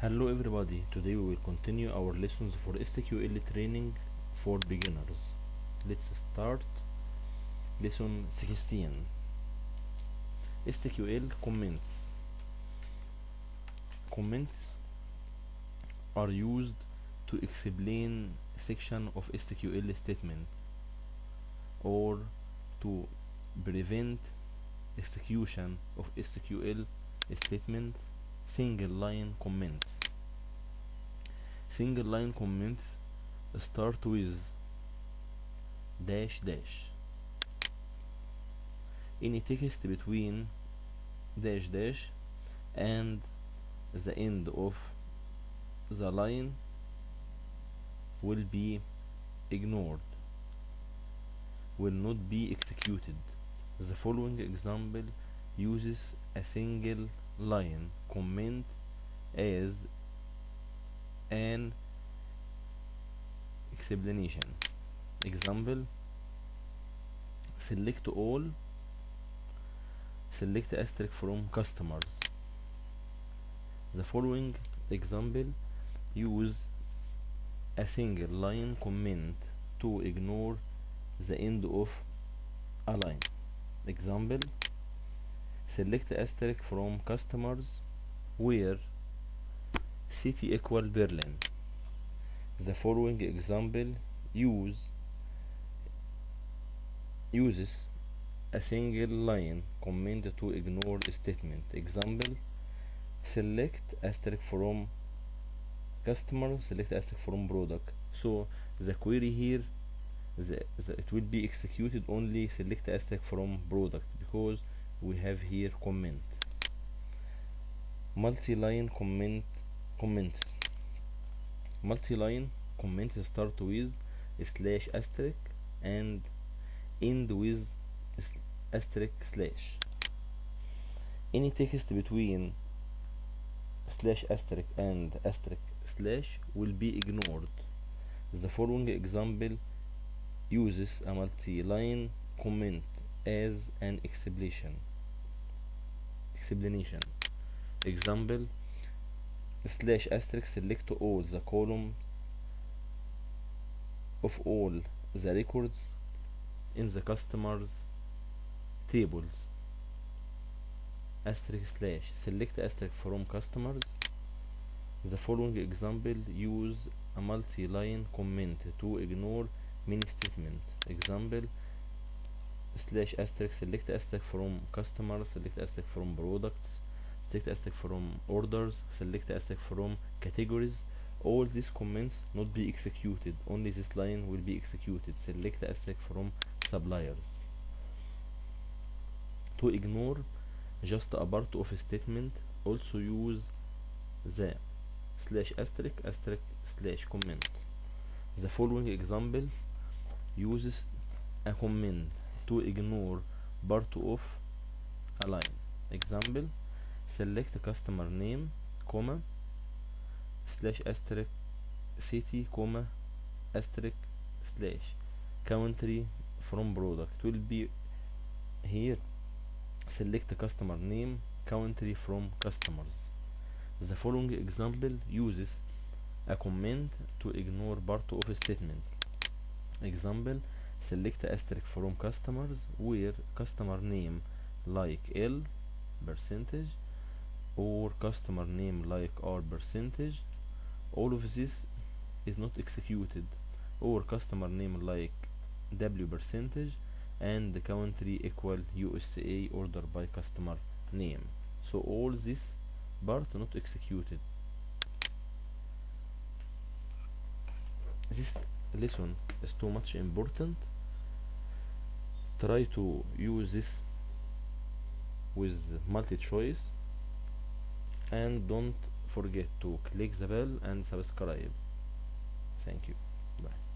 Hello everybody, today we will continue our lessons for SQL training for beginners. Let's start lesson 16. SQL Comments. Comments are used to explain section of SQL statement or to prevent execution of SQL statement. Single line comments. Single line comments start with dash dash. Any text between dash dash and the end of the line will be ignored, will not be executed. The following example uses a single line comment as an explanation. Example: select all, select asterisk from customers. The following example use a single line comment to ignore the end of a line. Example: select asterisk from customers where city equal Berlin. The following example uses a single line comment to ignore a statement. Example: select asterisk from customer, select asterisk from product. So the query here, it will be executed only select asterisk from product because we have here comment. Multi-line comments. Multi-line comments start with slash asterisk and end with asterisk slash. Any text between slash asterisk and asterisk slash will be ignored. The following example uses a multi-line comment as an explanation. Example: slash asterisk select all the columns of all the records in the customers tables. Asterisk slash select asterisk from customers. The following example use a multi-line comment to ignore many statements. Example: slash asterisk select asterisk from customers, select asterisk from products, select asterisk from orders, select asterisk from categories. All these comments not be executed, only this line will be executed. Select asterisk from suppliers. To ignore just a part of a statement, also use the slash asterisk asterisk slash comment. The following example uses a comment to ignore part of a line. Example: select customer name, comma, slash asterisk city, comma, asterisk slash country from product. Will be here select customer name, country from customers. The following example uses a comment to ignore part of a statement. Example: select asterisk from customers where customer name like L percentage or customer name like R percentage. All of this is not executed, or customer name like W percentage and the country equal USA order by customer name. So all this part not executed. This lesson is too much important. Try to use this with multi-choice and don't forget to click the bell and subscribe. Thank you. Bye.